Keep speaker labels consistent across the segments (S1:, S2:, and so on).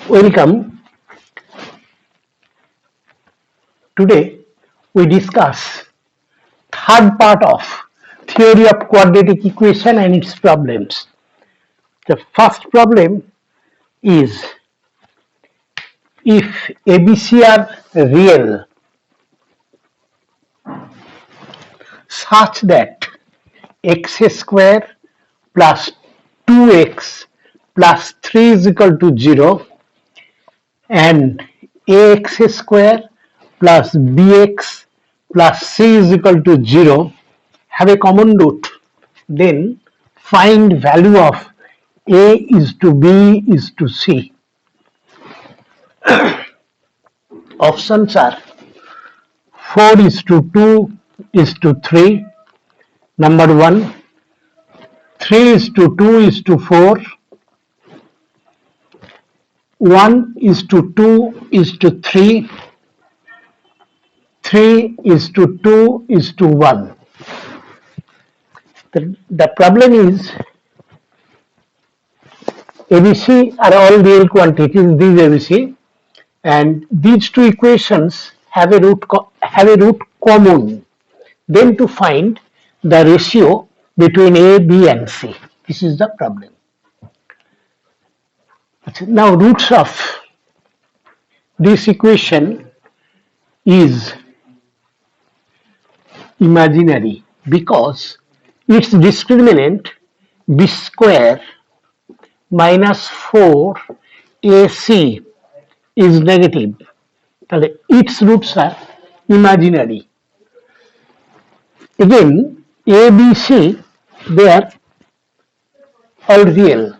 S1: Welcome. Today we discuss third part of theory of quadratic equation and its problems. The first problem is if ABC are real such that x square plus 2x plus 3 is equal to 0 and ax square plus bx plus c is equal to 0 have a common root, then find value of a is to b is to c. Options are 4 is to 2 is to 3, number 1, 3 is to 2 is to 4, 1 is to 2 is to 3, 3 is to 2 is to 1. The problem is ABC are all real quantities, these ABC, and these two equations have a root common. Then to find the ratio between A, B and C. This is the problem. Now roots of this equation is imaginary because its discriminant b square minus 4ac is negative. Its roots are imaginary. Again, A, B, C, they are all real.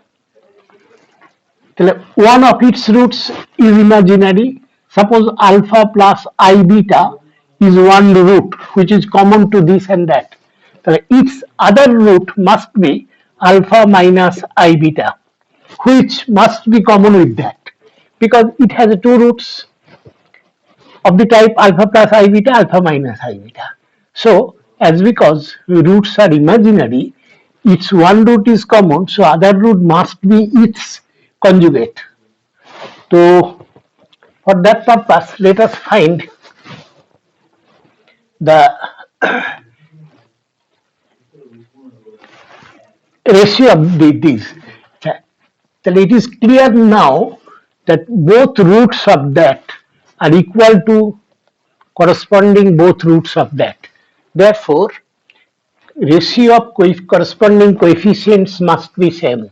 S1: One of its roots is imaginary. Suppose alpha plus I beta is one root which is common to this and that. Its other root must be alpha minus I beta, which must be common with that because it has two roots of the type alpha plus I beta, alpha minus I beta. So, as because roots are imaginary, its one root is common, so other root must be its conjugate. So, for that purpose, let us find the ratio of these. So it is clear now that both roots of that are equal to corresponding both roots of that. Therefore, ratio of corresponding coefficients must be same.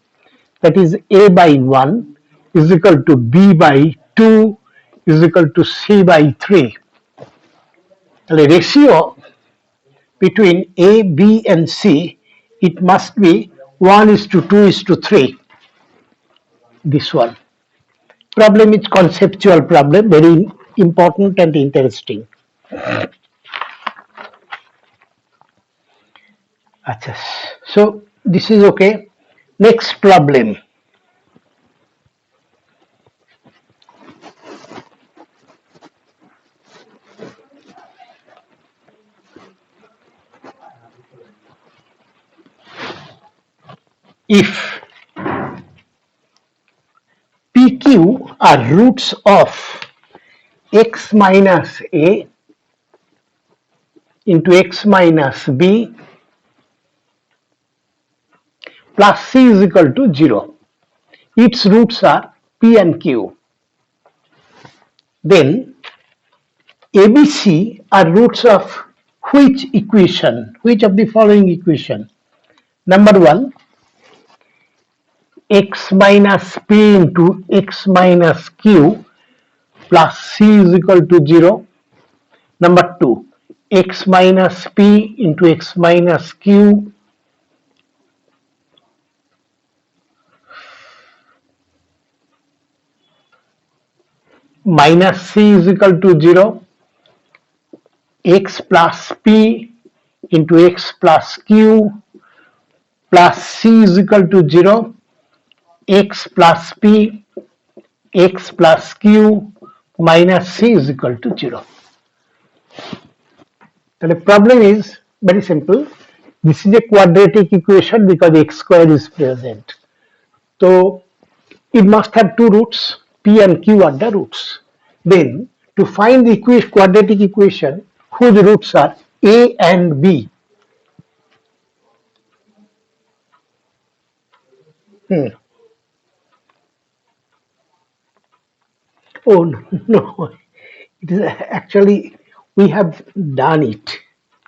S1: That is a by 1 is equal to b by 2 is equal to c by 3. The ratio between a, b and c, it must be 1 is to 2 is to 3. This one. Problem is conceptual problem, very important and interesting. So this is okay. Next problem. If PQ are roots of x minus a into x minus b plus c is equal to 0. Its roots are p and q. Then ABC are roots of which equation? Which of the following equation? Number 1, x minus p into x minus q plus c is equal to 0. Number 2, x minus p into x minus q minus c is equal to 0. X plus p into x plus q plus c is equal to 0. X plus p, x plus q minus c is equal to 0. The problem is very simple. This is a quadratic equation because x square is present. So it must have two roots, p P and Q are the roots. Then to find the quadratic equation whose roots are A and B. Hmm. Oh no, no, it is actually we have done it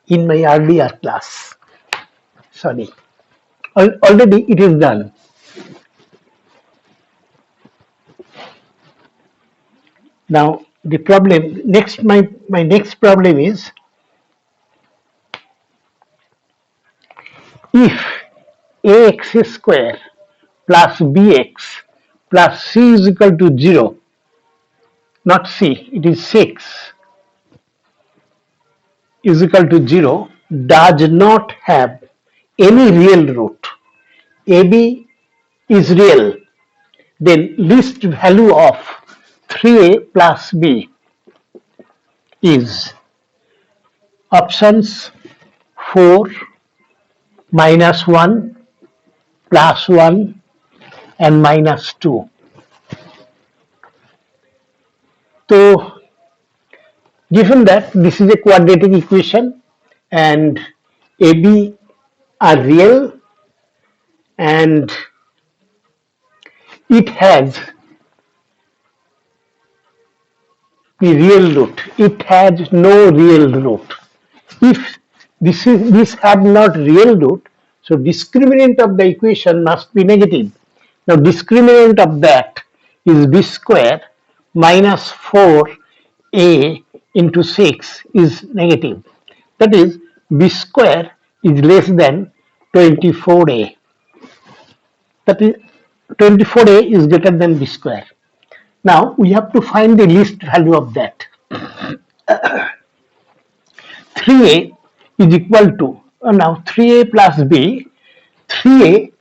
S1: in my earlier class. Sorry, already it is done. Now the problem next my next problem is if ax square plus bx plus c is equal to 0, not c, it is 6, is equal to 0, does not have any real root. AB is real, then least value of 3a plus b is options 4, -1, +1 and -2. So given that this is a quadratic equation and AB are real and it has the real root, it has no real root. If this had not real root, so discriminant of the equation must be negative. Now discriminant of that is b square minus 4a into 6 is negative. That is b square is less than 24a. That is 24a is greater than b square. Now we have to find the least value of that. 3a is equal to now 3a plus b. 3a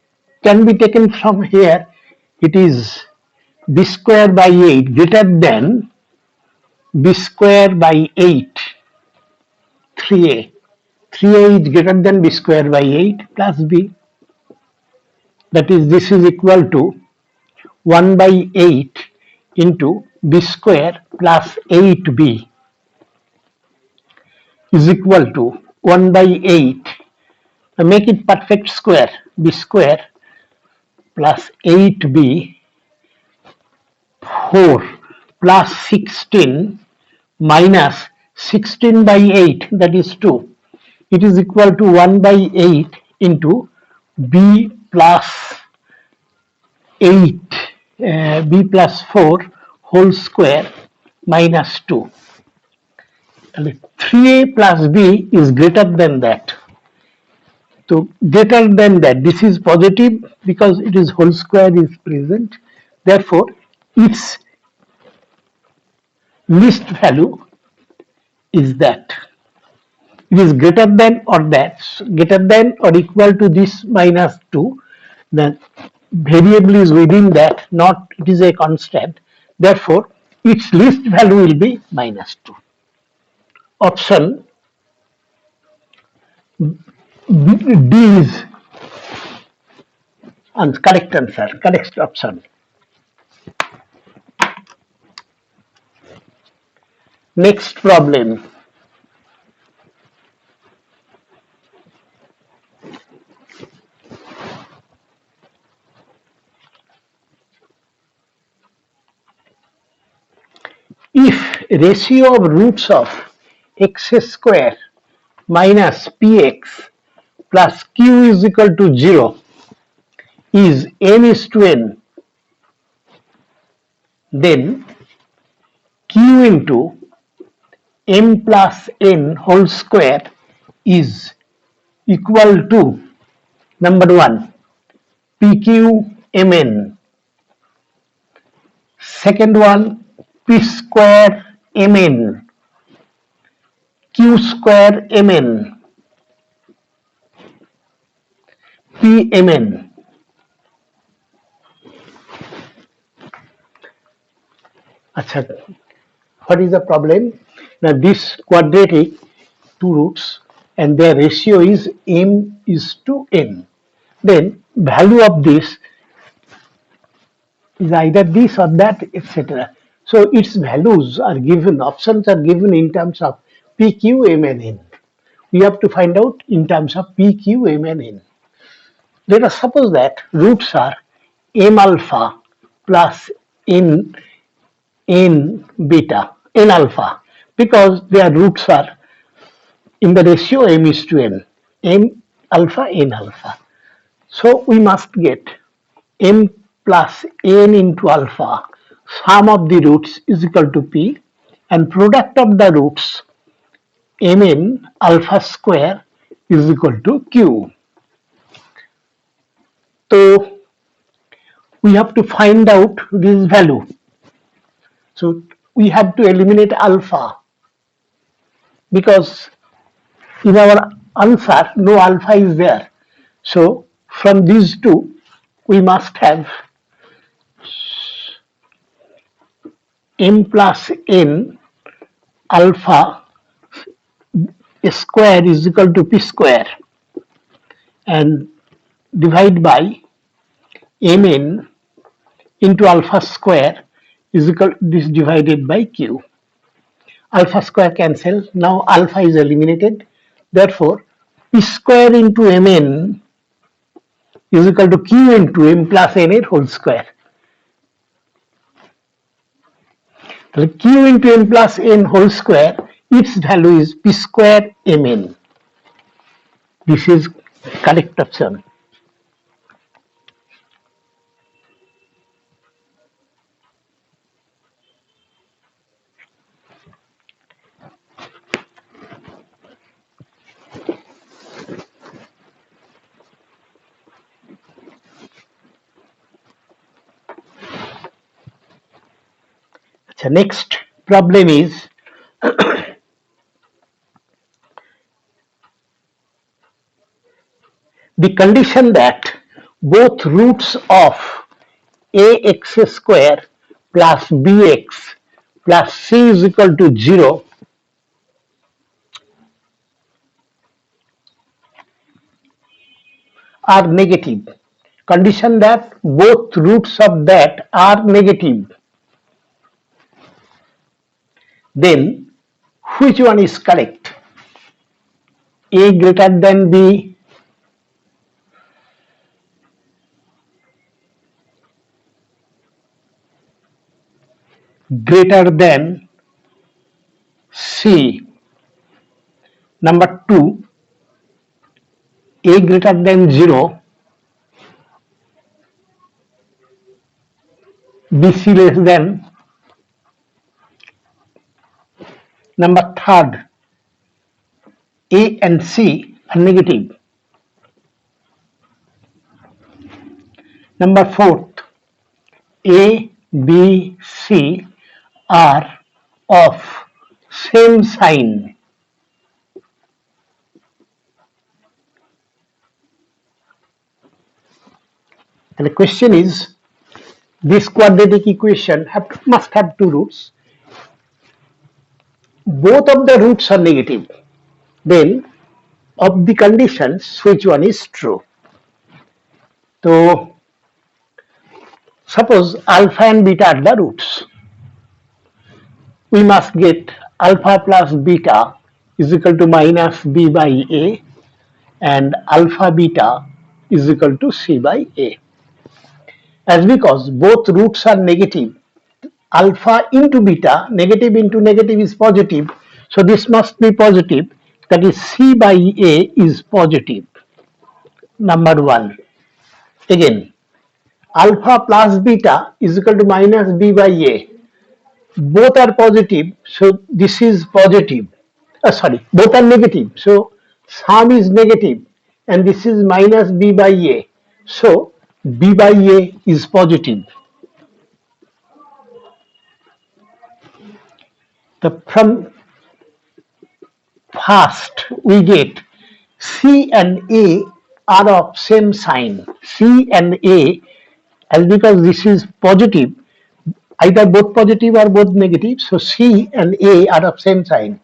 S1: can be taken from here. It is b square by 8 greater than b square by 8. 3a. 3a is greater than b square by 8 plus b. That is, this is equal to 1 by 8 into b square plus 8b is equal to 1 by 8. Now make it perfect square. B square plus 8b 4 plus 16 minus 16 by 8, that is 2. It is equal to 1 by 8 into b plus 8, b plus 4 whole square minus 2. 3a plus b is greater than that. So greater than that, this is positive because it is whole square is present. Therefore, its least value is that. It is greater than or that, greater than or equal to this minus 2. The variable is within that, not it is a constant. Therefore, its least value will be minus 2. Option D is correct answer, correct option. Next problem. If ratio of roots of x square minus px plus q is equal to 0 is n is to n, then q into m plus n whole square is equal to number 1 pq second one p square mn, q square mn, pmn. Achha, what is the problem? Now this quadratic two roots and their ratio is m is to n. Then value of this is either this or that, etc. So its values are given, options are given in terms of P, Q, M, and N. We have to find out in terms of P, Q, M, and N. Let us suppose that roots are M alpha plus N, N beta, N alpha, because their roots are in the ratio M is to N, M alpha, N alpha. So we must get M plus N into alpha, sum of the roots is equal to P, and product of the roots Mn alpha square is equal to Q. So we have to find out this value. So we have to eliminate alpha because in our answer no alpha is there. So from these two we must have M plus N alpha square is equal to P square and divide by Mn into alpha square is equal this divided by Q. Alpha square cancel. Now alpha is eliminated. Therefore, P square into Mn is equal to Q into M plus N whole square. So Q into M plus N whole square, its value is P square Mn. This is correct option. The next problem is the condition that both roots of ax square plus bx plus c is equal to 0 are negative. Condition that both roots of that are negative. Then which one is correct? A greater than B, greater than C. Number 2, A greater than 0, BC less than. Number 3, A and C are negative. Number 4, A, B, C are of same sign. And the question is, this quadratic equation must have two roots. Both of the roots are negative. Then, of the conditions, which one is true? So, suppose alpha and beta are the roots. We must get alpha plus beta is equal to minus b by a, and alpha beta is equal to c by a. As because both roots are negative, alpha into beta, negative into negative is positive, so this must be positive, that is c by a is positive. Number 1. Again, alpha plus beta is equal to minus b by a. Both are positive, so this is positive. Both are negative, so sum is negative, and this is minus b by a. So b by a is positive. From first we get C and A are of same sign. C and A, as because this is positive, either both positive or both negative, so C and A are of same sign.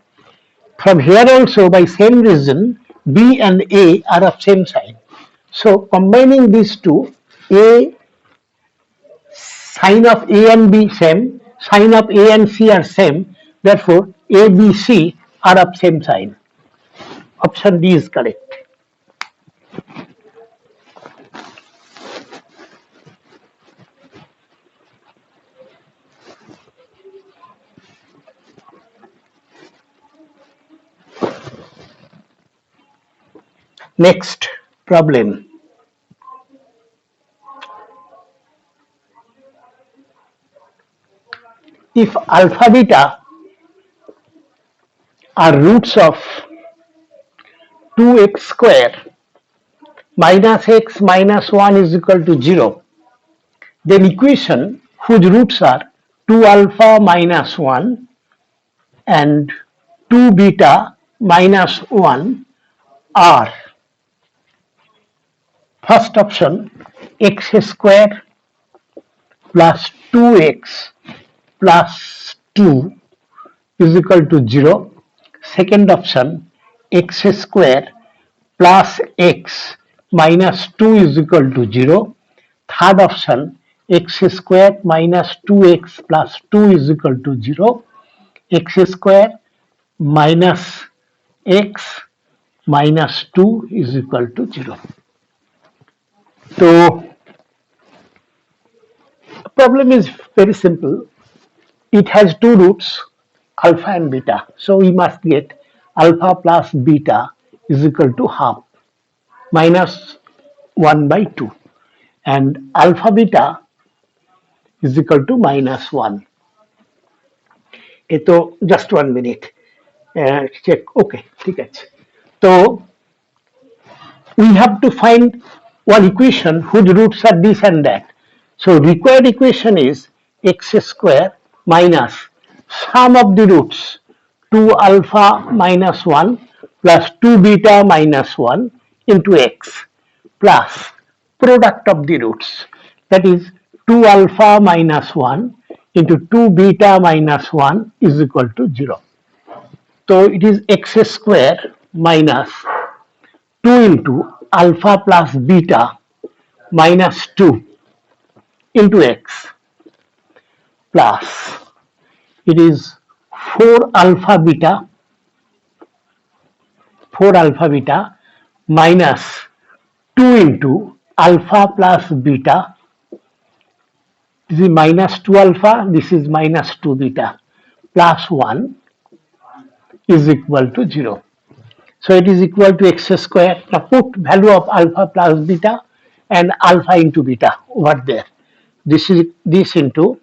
S1: From here also, by same reason, B and A are of same sign. So combining these two, A, Sign of A and B same, sign of A and C are same, therefore A, B, C are of same sign. Option D is correct. Next problem. If alpha beta are roots of 2x square minus x minus 1 is equal to 0, then equation whose roots are 2 alpha minus 1 and 2 beta minus 1 are first option x square plus 2x plus 2 is equal to 0. Second option x square plus x minus 2 is equal to 0. Third option x square minus 2x plus 2 is equal to 0. X square minus x minus 2 is equal to 0. So the problem is very simple. It has two roots, alpha and beta. So we must get alpha plus beta is equal to half minus 1 by 2. And alpha beta is equal to minus 1. So just 1 minute. Check. Okay, ঠিক আছে. So we have to find one equation whose roots are this and that. So required equation is x square minus sum of the roots 2 alpha minus 1 plus 2 beta minus 1 into x plus product of the roots, that is 2 alpha minus 1 into 2 beta minus 1 is equal to 0. So it is x square minus 2 into alpha plus beta minus 2 into x plus it is 4 alpha beta minus 2 into alpha plus beta. This is minus 2 alpha, this is minus 2 beta plus 1 is equal to 0. So it is equal to x square. Now put value of alpha plus beta and alpha into beta over there. This is this into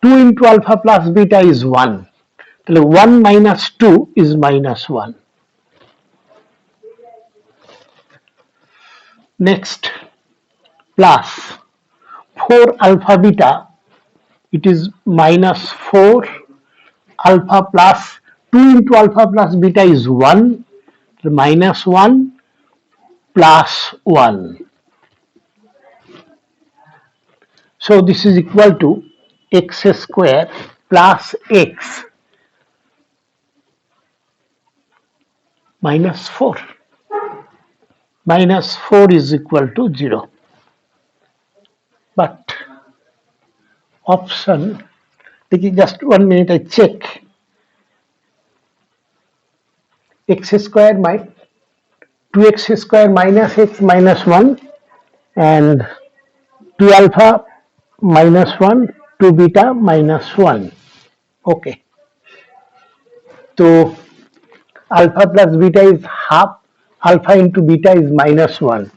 S1: 2 into alpha plus beta is 1. So 1 minus 2 is minus 1. Next, plus 4 alpha beta, it is minus 4 alpha plus 2 into alpha plus beta is 1, minus 1 plus 1. So this is equal to x square plus x minus 4. Minus 4 is equal to 0. But option, just 1 minute I check. X square 2x square minus x minus 1 and 2 alpha minus 1, 2 beta minus 1. Okay. So alpha plus beta is half, alpha into beta is minus 1.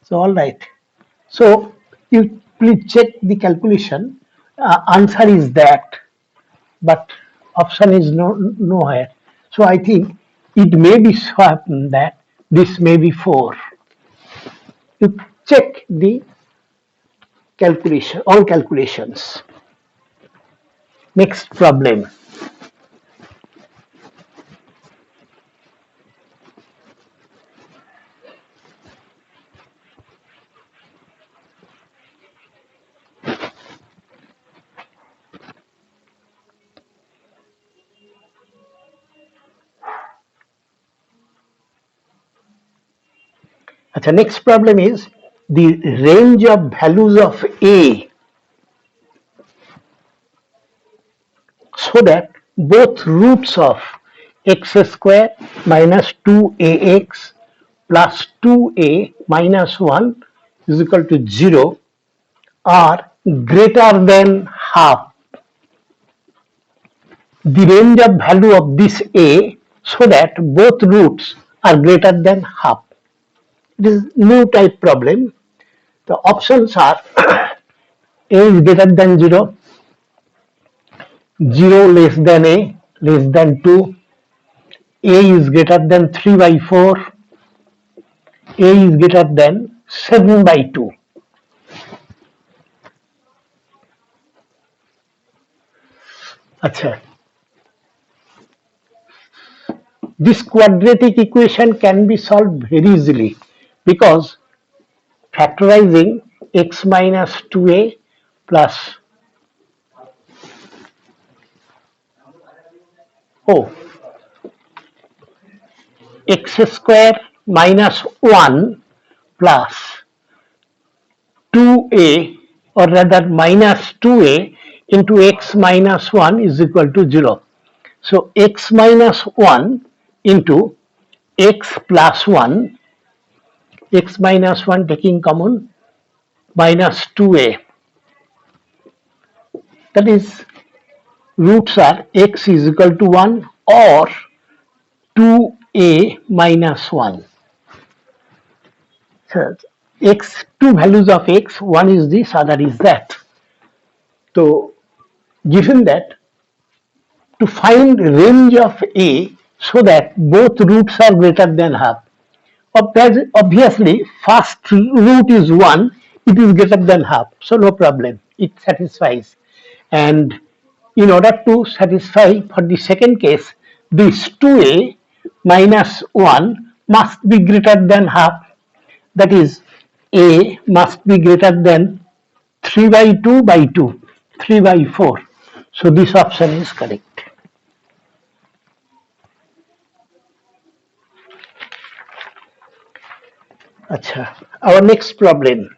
S1: So all right. So you please check the calculation. Answer is that, but option is nowhere. So I think it may be so happen that this may be 4. You check the calculation, all calculations. Next problem. The next problem is the range of values of A so that both roots of x square minus 2ax plus 2a minus 1 is equal to 0 are greater than half the range of value of this a so that both roots are greater than half. It is new type problem. The options are a is greater than 0, 0 less than a less than 2, a is greater than 3 by 4, a is greater than 7 by 2. Achha. This quadratic equation can be solved very easily because factorizing x minus 2a plus x square minus 1 plus 2a or rather minus 2a into x minus 1 is equal to 0. So x minus 1 into x plus 1, x minus 1 taking common, minus 2a. That is, roots are x is equal to 1 or 2a minus 1. So x, two values of x, one is this, other is that. So given that, to find range of a so that both roots are greater than half, obviously first root is 1, it is greater than half, so no problem, it satisfies. And in order to satisfy for the second case, this 2a minus 1 must be greater than half, that is a must be greater than 3 by 2 by 2, 3 by 4. So this option is correct. Achha, our next problem.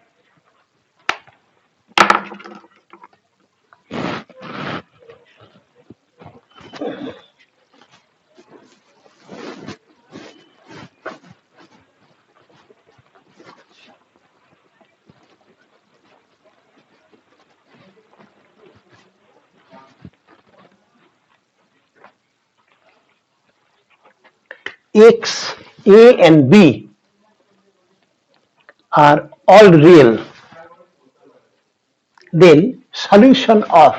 S1: X, A and B are all real, then solution of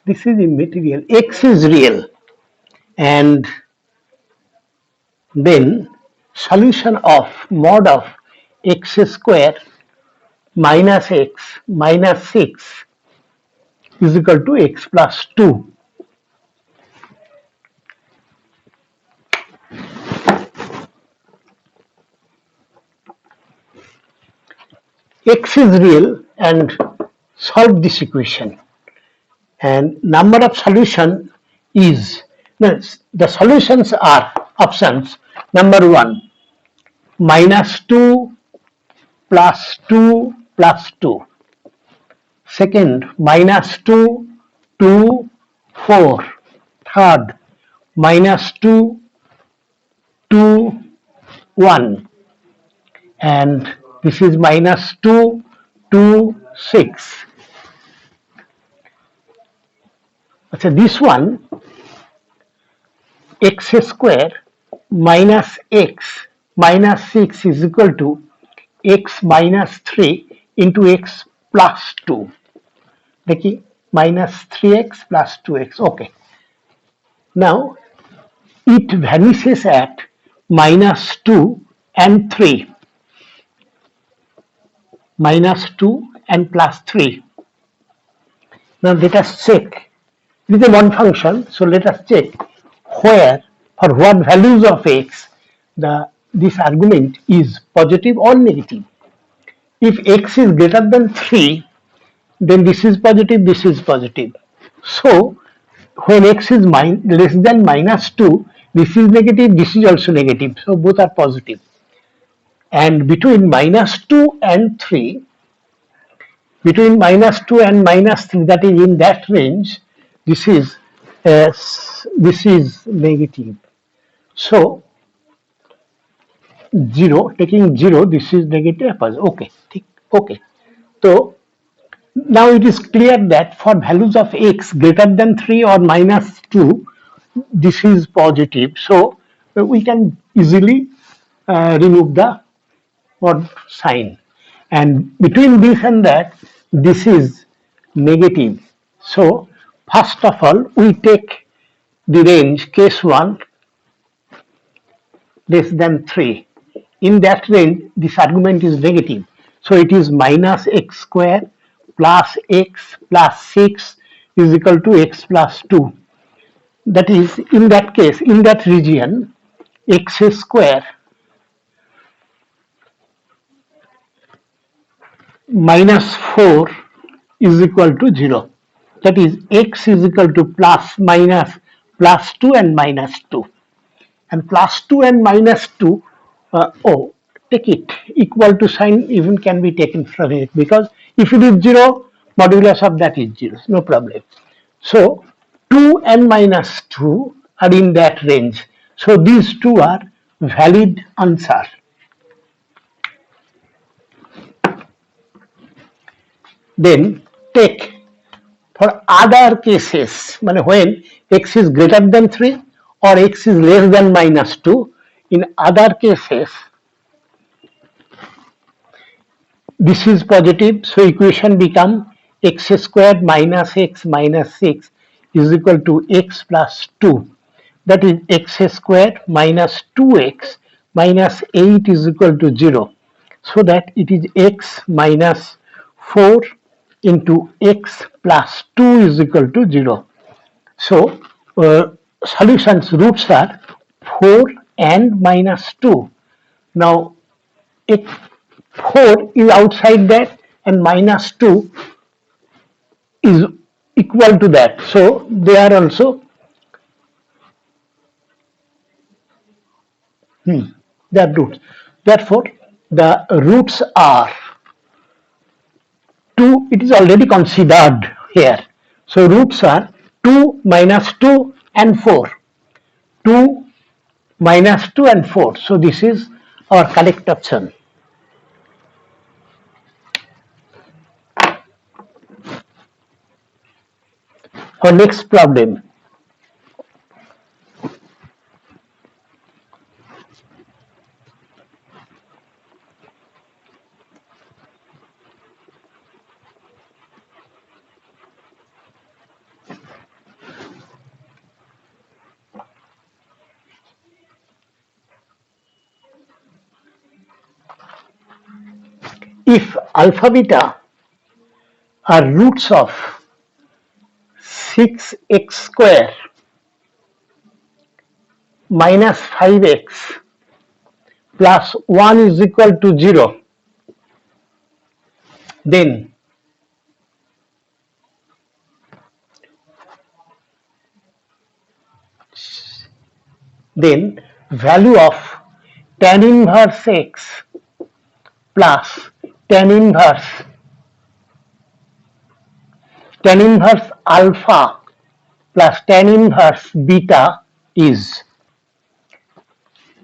S1: this is immaterial, x is real, and then solution of mod of x square minus x minus 6 is equal to x plus 2. X is real and solve this equation, and number of solution is, the solutions are options number 1 minus 2 plus 2 plus 2, second minus 2 2 4, third minus 2 2 1, and this is minus 2 2 6. So this one x square minus x minus 6 is equal to x minus 3 into x plus 2. देखिए minus 3x plus 2x. Okay. Now it vanishes at minus 2 and 3. Minus 2 and plus 3. Now let us check. It is a one function, so let us check where for what values of x this argument is positive or negative. If x is greater than 3, then this is positive, this is positive. So when x is less than minus 2, This is negative, this is also negative, so both are positive. And between -2 and 3, between -2 and -3, that is in that range, this is this is negative. So 0, taking 0, this is negative. Okay, okay. So now it is clear that for values of x greater than 3 or -2, this is positive. So we can easily remove the odd sign. And between this and that, this is negative. So first of all, we take the range case 1 less than 3. In that range, this argument is negative. So it is minus x square plus x plus 6 is equal to x plus 2. That is, in that case, in that region, x square minus 4 is equal to 0. That is, x is equal to plus 2 and minus 2. And plus 2 and minus 2, take it, equal to sign even can be taken from it, because if it is 0, modulus of that is 0, no problem. So 2 and minus 2 are in that range. So these two are valid answer. Then take for other cases, when x is greater than 3 or x is less than minus 2, in other cases, this is positive, so equation become x squared minus x minus 6 is equal to x plus 2. That is x squared minus 2x minus 8 is equal to 0. So that it is x minus 4 into x plus 2 is equal to 0. So solutions roots are 4 and minus 2. Now 4 is outside that and minus 2 is equal to that. So they are also their roots. Therefore, the roots are 2, it is already considered here. So roots are 2 minus 2 and 4. 2 minus 2 and 4. So this is our correct option. Our next problem. If alpha beta are roots of 6x square minus 5x plus 1 is equal to 0, then value of tan inverse x plus tan inverse alpha plus tan inverse beta is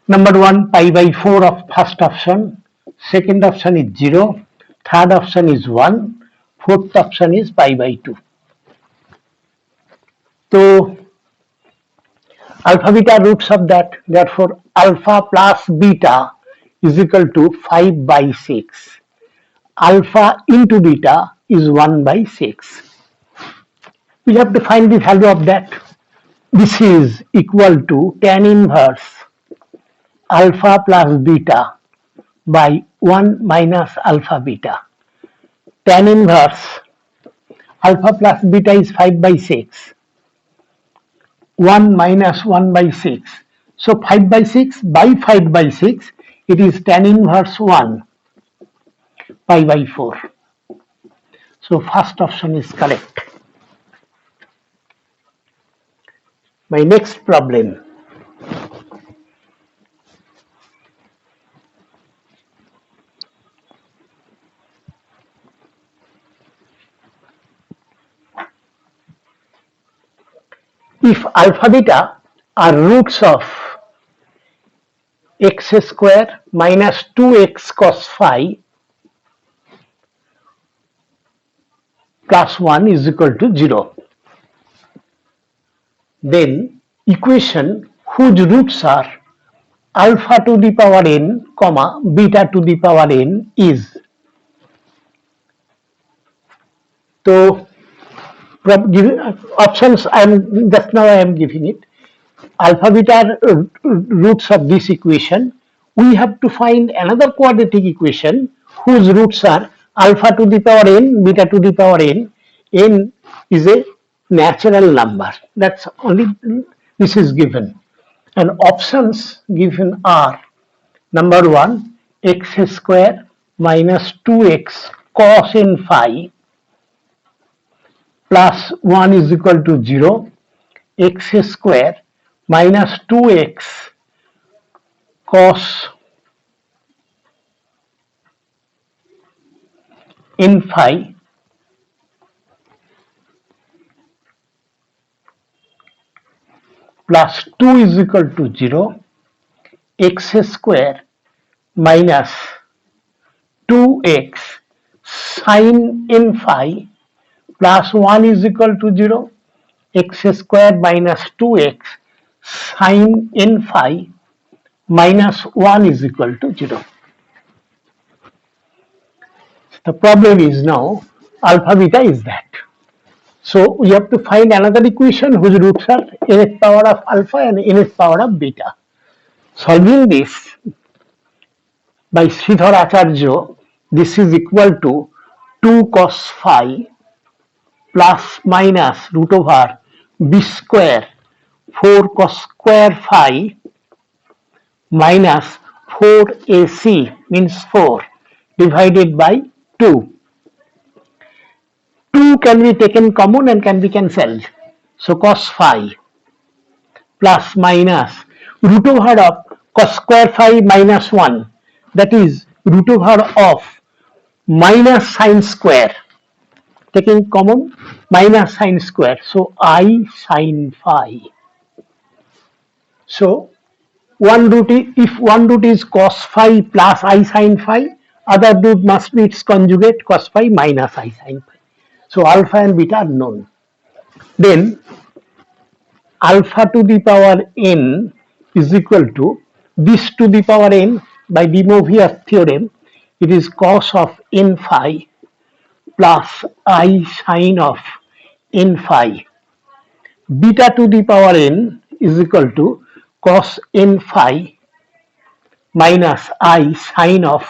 S1: number 1 pi by 4 of first option, second option is 0, third option is 1, fourth option is pi by 2. So alpha beta roots of that, therefore alpha plus beta is equal to 5 by 6. Alpha into beta is 1 by 6. We have to find the value of that. This is equal to tan inverse alpha plus beta by 1 minus alpha beta. Tan inverse alpha plus beta is 5 by 6. 1 minus 1 by 6. So 5 by 6 by 5 by 6, it is tan inverse 1 pi by 4. So first option is correct. My next problem. if alpha beta are roots of x square minus 2x cos phi plus 1 is equal to 0, then equation whose roots are alpha to the power n, comma, beta to the power n is. So options I am just now I am giving it. Alpha beta roots of this equation. We have to find another quadratic equation whose roots are alpha to the power n, beta to the power n. N is a natural number. That's only this is given. And options given are number 1 x square minus 2x cos n phi plus 1 is equal to 0, x square minus 2x cos n phi plus 2 is equal to 0, x square minus 2x sin n phi plus 1 is equal to 0, x square minus 2x sin n phi minus 1 is equal to 0. The problem is now alpha beta is that. So we have to find another equation whose roots are nth power of alpha and nth power of beta. Solving this by Sridhar Acharya, this is equal to 2 cos phi plus minus root over b square 4 cos square phi minus 4ac means 4 divided by 2. 2 can be taken common and can be cancelled. So cos phi plus minus root over of cos square phi minus 1, that is root over of minus sine square, taking common minus sine square. So I sine phi. So one root is, if one root is cos phi plus I sine phi, other root must be its conjugate cos phi minus I sine phi. So alpha and beta are known. Then alpha to the power n is equal to this to the power n by De Moivre's theorem. It is cos of n phi plus I sine of n phi. Beta to the power n is equal to cos n phi minus I sine of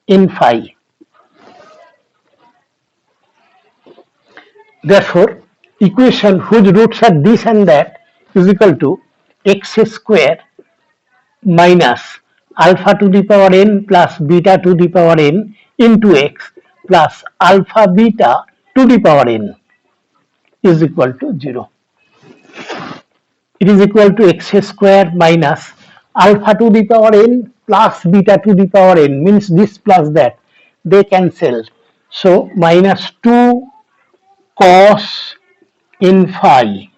S1: n phi. Therefore, equation whose roots are this and that is equal to x square minus alpha to the power n plus beta to the power n into x plus alpha beta to the power n is equal to 0. It is equal to x square minus alpha to the power n plus beta to the power n, means this plus that, they cancel. So minus 2 cos n phi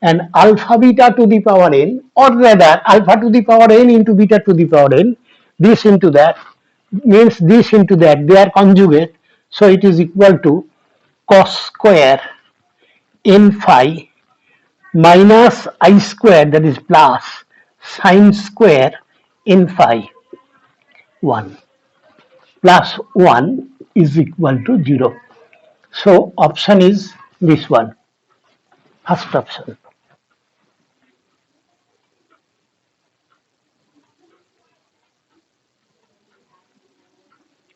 S1: and alpha beta to the power n, or rather alpha to the power n into beta to the power n, this into that, means this into that, they are conjugate. So it is equal to cos square n phi minus I square, that is plus sine square n phi 1 plus 1 is equal to 0. So option is this one, first option.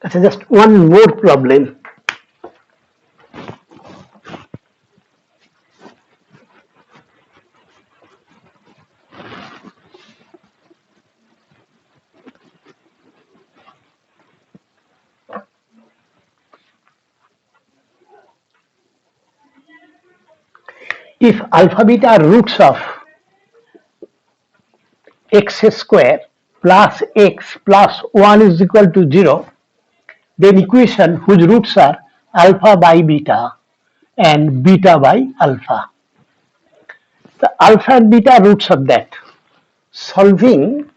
S1: Okay, just one more problem. If alpha beta are roots of x square plus x plus 1 is equal to 0, then equation whose roots are alpha by beta and beta by alpha. the alpha and beta roots of that. Solving,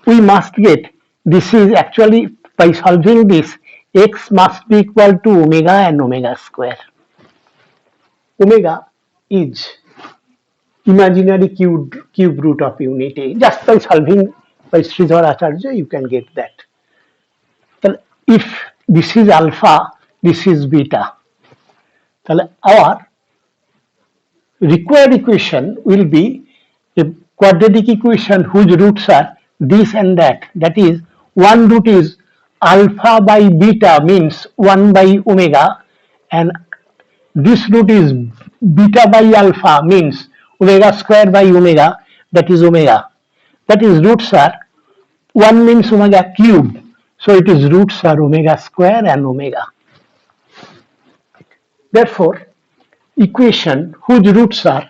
S1: we must get, this is actually, by solving this, x must be equal to omega and omega square. Omega is imaginary cube root of unity. Just by solving by Sridhar Acharya, you can get that. Then if this is alpha, this is beta, then our required equation will be a quadratic equation whose roots are this and that. That is, one root is alpha by beta, means 1 by omega, and this root is beta by alpha, means omega square by omega, that is omega. That is, roots are 1 means omega cube, so it is roots are omega square and omega. Therefore, equation whose roots are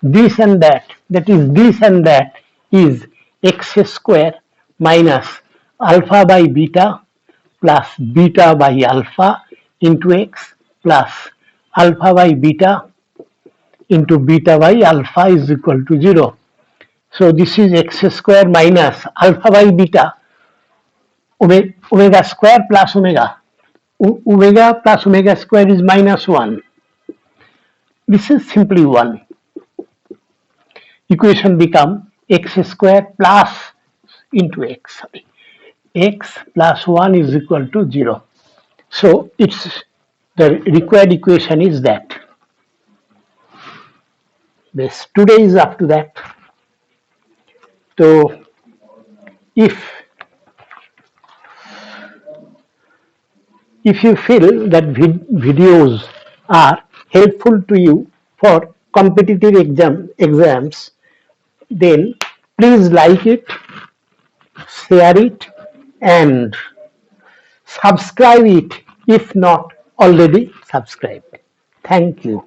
S1: this and that is this and that, is x square minus alpha by beta plus beta by alpha into x plus alpha by beta into beta by alpha is equal to 0. So this is x square minus alpha by beta, omega square plus omega. Omega plus omega square is minus 1. This is simply 1. Equation become x square plus into x. X plus 1 is equal to 0. So it's the required equation is that. This today is up to that. So if you feel that videos are helpful to you for competitive exams, then please like it, share it, and subscribe it if not already subscribed. Thank you.